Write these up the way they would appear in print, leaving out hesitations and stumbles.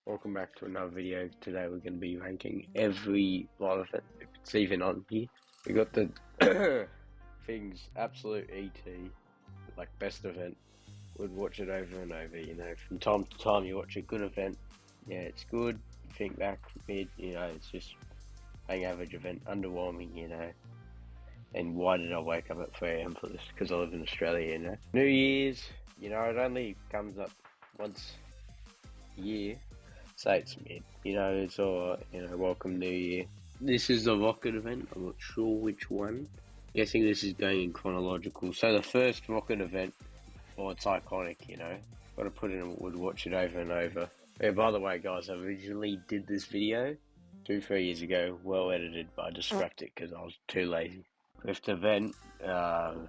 Welcome back to another video. Today we're going to be ranking every live event, if it's even on here. We got the things, absolute ET, like best event. Would watch it over and over, you know. From time to time you watch a good event, yeah, it's good. You think back, mid, you know, it's just an average event, underwhelming, you know. And why did I wake up at 3 AM for this? Because I live in Australia, you know. New Year's, you know, it only comes up once a year. Say it's mid, you know, it's all, you know, welcome New Year. This is the rocket event, I'm not sure which one. Guessing this is going in chronological. So the first rocket event, well, it's iconic, you know. Gotta put it in, would watch it over and over. Yeah, by the way, guys, I originally did this video 2-3 years ago, well edited, but I just scrapped it because I was too lazy. Fifth event, the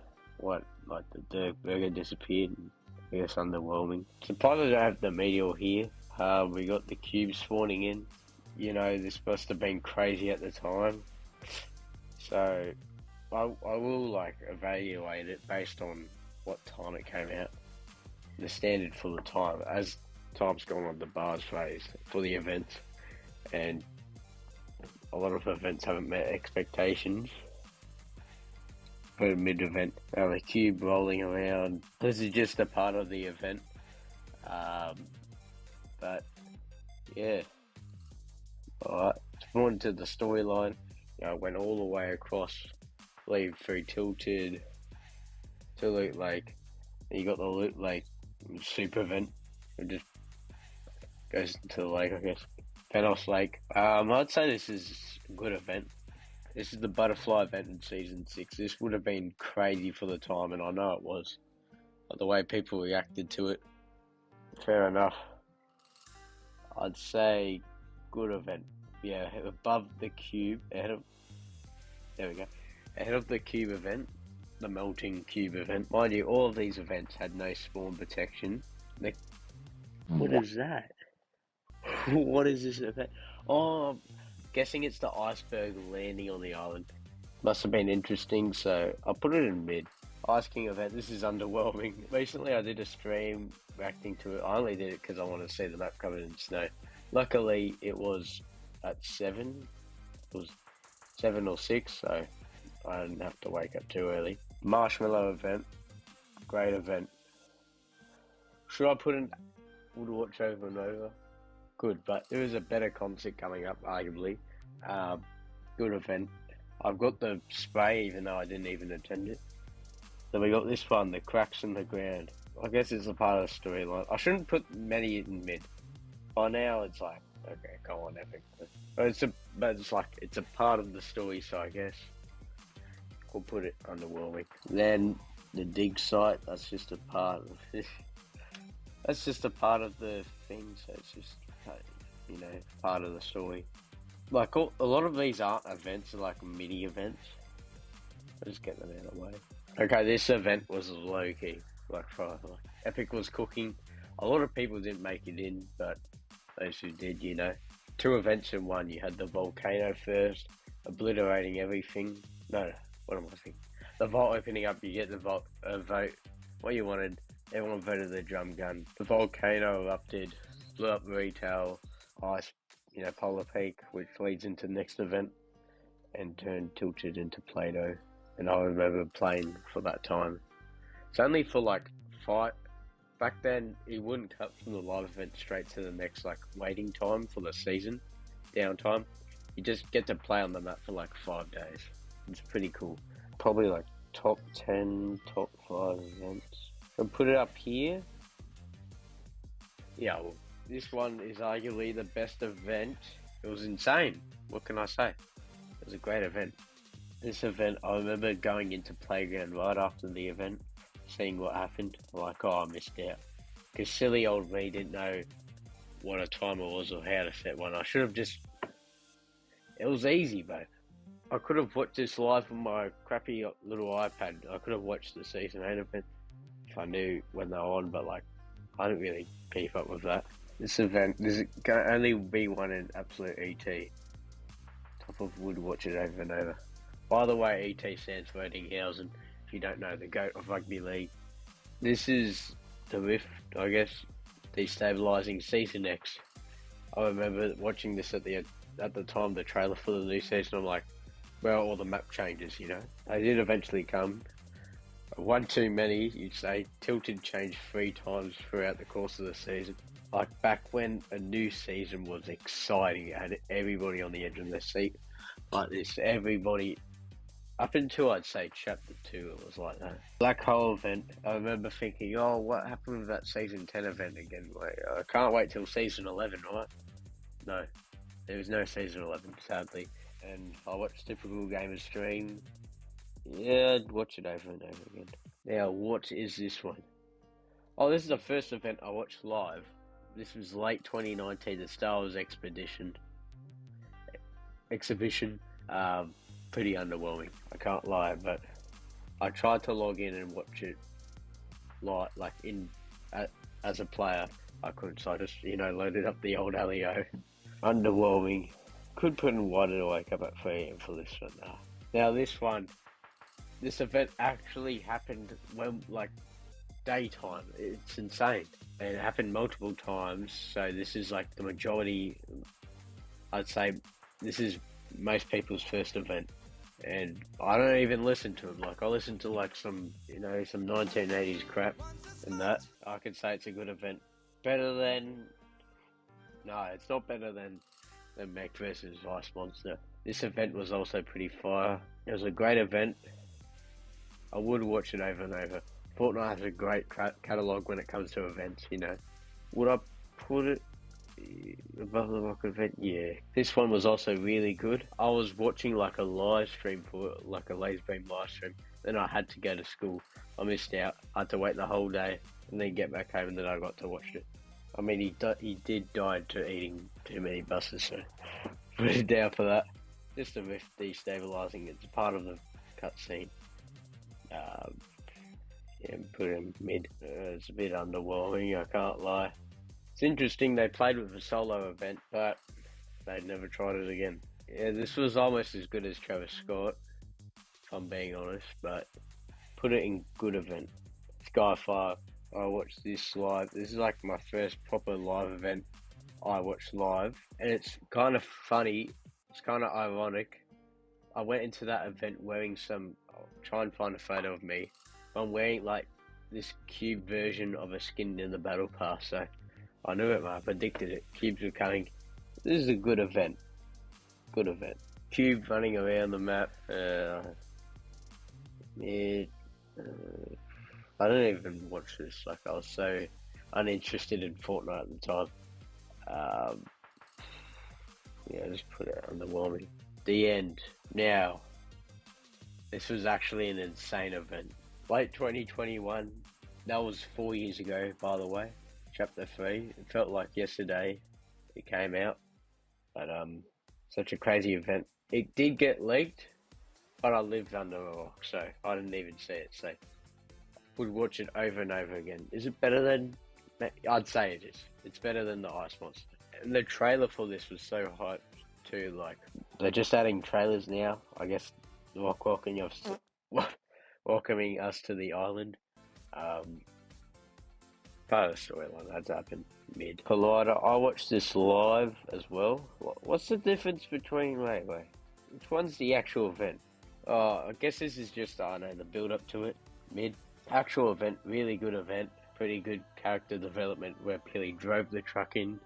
burger disappeared. I guess underwhelming. Surprised I don't have the meteor here. We got the cube spawning in. You know, this must have been crazy at the time. So, I will like evaluate it based on what time it came out. The standard for the time. As time's gone on, the bar's raised for the events. And a lot of events haven't met expectations. For a mid-event, the cube rolling around. This is just a part of the event. But yeah, alright. Spawned to the storyline. You know, went all the way across, leave through Tilted to Loot Lake. And you got the Loot Lake super event. It just goes into the lake, I guess. Panos Lake. I'd say this is a good event. This is the butterfly event in season 6. This would have been crazy for the time, and I know it was. But the way people reacted to it, fair enough. I'd say good event. Yeah, above the cube, ahead of the cube event, the melting cube event. Mind you, all of these events had no spawn protection. What is that? What is this event? Oh, I'm guessing it's the iceberg landing on the island. Must have been interesting, so I'll put it in mid. Ice King event, this is underwhelming. Recently I did a stream reacting to it. I only did it because I wanted to see the map covered in snow. Luckily it was at 7. It was 7 or 6, so I didn't have to wake up too early. Marshmallow event, great event. Should I put in would watch over and over? Good, but there is a better concert coming up, arguably. Good event. I've got the spray even though I didn't even attend it. Then we got this one, the cracks in the ground. I guess it's a part of the storyline. I shouldn't put many in mid. By now it's like, okay, go on, epic. But it's a part of the story, so I guess we'll put it underwhelming. Then the dig site, that's just a part of it. That's just a part of the thing, so it's just, you know, part of the story. Like, a lot of these aren't events, they're like mini events. I'll just get them out of the way. Okay, this event was low-key, like Epic was cooking. A lot of people didn't make it in, but those who did, you know. 2 events in one. You had the volcano first, obliterating everything. No, what am I thinking? The vault opening up, you get the vote, what you wanted. Everyone voted the drum gun. The volcano erupted, blew up retail, ice, you know, Polar Peak, which leads into the next event, and turned Tilted into Play-Doh. And I remember playing for that time. It's only for like fight. Back then, it wouldn't cut from the live event straight to the next like waiting time for the season, downtime. You just get to play on the map for like 5 days. It's pretty cool. Probably like top 10, top 5 events. I'll put it up here. Yeah, well, this one is arguably the best event. It was insane. What can I say? It was a great event. This event, I remember going into Playground right after the event, seeing what happened. Like, oh, I missed out. Because silly old me didn't know what a timer was or how to set one. I should have just... It was easy, bro. I could have watched this live on my crappy little iPad. I could have watched the Season 8 event if I knew when they were on, but like, I didn't really keep up with that. This event, this can only be one in absolute ET. Top of would watch it over and over. By the way, ET stands for Eddinghausen, if you don't know, the GOAT of rugby league. This is the Rift, I guess, destabilising Season X. I remember watching this at the time, the trailer for the new season. I'm like, well, all the map changes, you know. They did eventually come. One too many, you'd say. Tilted changed 3 times throughout the course of the season. Like back when a new season was exciting, and everybody on the edge of their seat like this. Everybody, up until I'd say chapter 2, it was like that. Black Hole event, I remember thinking, oh, what happened with that season 10 event again? Like, I can't wait till season 11, right? No, there was no season 11, sadly. And I watched typical gamer stream. Yeah, I'd watch it over and over again. Now, what is this one? Oh, this is the first event I watched live. This was late 2019, the Star Wars exhibition. Pretty underwhelming, I can't lie, but I tried to log in and watch it like as a player. I couldn't, so I just, loaded up the old LEO. Underwhelming. Could put in why did I wake up at 3 AM for this one? Now this event actually happened when, like, daytime. It's insane. And it happened multiple times, so this is like the majority. I'd say this is most people's first event. And I don't even listen to them. Like, I listen to like some 1980s crap and that. I could say it's a good event. Better than... No, it's not better than Mech versus Ice Monster. This event was also pretty fire. It was a great event. I would watch it over and over. Fortnite has a great catalogue when it comes to events, Would I put it above the Rock event? Yeah. This one was also really good. I was watching like a live stream for it, like a laser beam live stream. Then I had to go to school. I missed out. I had to wait the whole day and then get back home, and then I got to watch it. I mean, he did die to eating too many buses, so put it down for that. Just a bit destabilising. It's part of the cutscene. Yeah, put him mid. It's a bit underwhelming, I can't lie. It's interesting they played with a solo event, but they'd never tried it again. Yeah, this was almost as good as Travis Scott, if I'm being honest, but put it in good event. Skyfire, I watched this live. This is like my first proper live event I watched live, and it's kind of funny. It's kind of ironic. I went into that event wearing I'll try and find a photo of me. I'm wearing like this cube version of a skin in the battle pass, so I knew it, man. I predicted it. Cubes were coming. This is a good event. Good event. Cube running around the map. I didn't even watch this. Like, I was so uninterested in Fortnite at the time. Yeah, just put it underwhelming. The end. Now, this was actually an insane event. Late 2021, that was 4 years ago, by the way. Chapter 3. It felt like yesterday it came out. But, such a crazy event. It did get leaked, but I lived under a rock, so I didn't even see it. So, would watch it over and over again. Is it better than... I'd say it is. It's better than the Ice Monster. And the trailer for this was so hyped too. Like, they're just adding trailers now. I guess Rock welcoming us to the island. Part of the storyline that's happened mid. Collider, I watched this live as well. What's the difference between... Wait. Which one's the actual event? Oh, I guess this is just, the build up to it. Mid. Actual event, really good event. Pretty good character development where Pilly drove the truck in,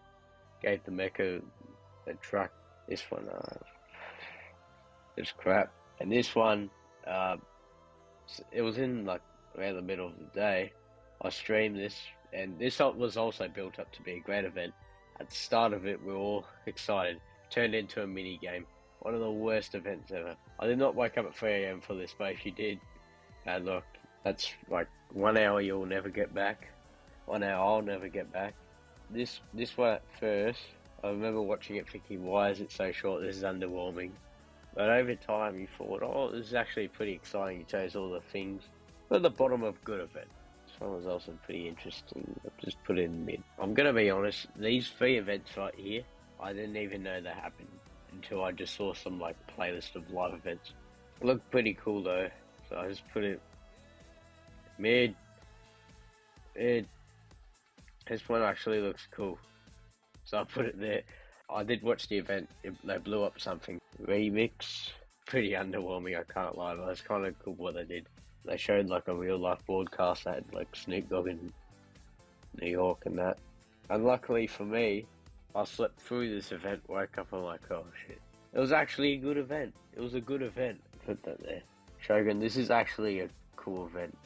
gave the mecha the truck. This one, it's crap. And this one, it was in like around the middle of the day. I streamed this, and this was also built up to be a great event. At the start of it, we were all excited. Turned into a mini game. One of the worst events ever. I did not wake up at 3 AM for this, but if you did, bad luck. That's like 1 hour you'll never get back. 1 hour I'll never get back. This one at first, I remember watching it thinking, why is it so short? This is underwhelming. But over time you thought, oh, this is actually pretty exciting. You chose all the things. But at the bottom of good event. This one was also pretty interesting. I've just put it in mid. I'm going to be honest, these 3 events right here, I didn't even know they happened until I just saw some like playlist of live events. It looked pretty cool though, so I just put it mid. This one actually looks cool. So I put it there. I did watch the event. They blew up something. Remix. Pretty underwhelming, I can't lie, but it's kind of cool what they did. They showed like a real life broadcast that had like Snoop Dogg in New York and that. And luckily for me, I slept through this event, woke up, I'm like, oh shit. It was actually a good event. It was a good event. Put that there. Shogun, this is actually a cool event.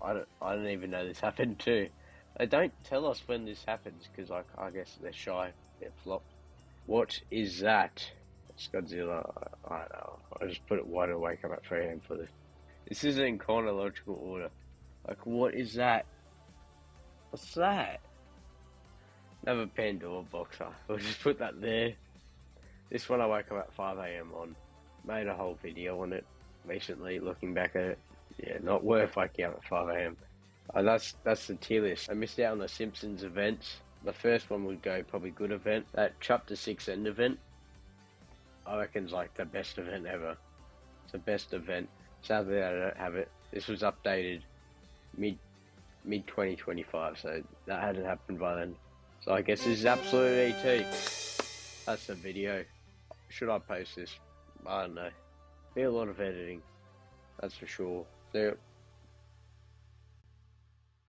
I don't even know this happened too. They don't tell us when this happens because I guess they're shy. They're flopped. What is that? It's Godzilla. I don't know. I just put it wide awake. I'm at 3 a.m. for this. This isn't in chronological order. Like, what is that? What's that? Another Pandora boxer. We'll just put that there. This one I woke up at 5 a.m. on. Made a whole video on it recently, looking back at it. Yeah, not worth waking up at 5 a.m. That's the tier list. I missed out on the Simpsons events. The first one would go probably good event. That Chapter 6 end event, I reckon's like the best event ever. It's the best event. Sadly, I don't have it. This was updated mid 2025, so that hadn't happened by then. So I guess this is absolute ET. That's the video. Should I post this? I don't know. Be a lot of editing, that's for sure. So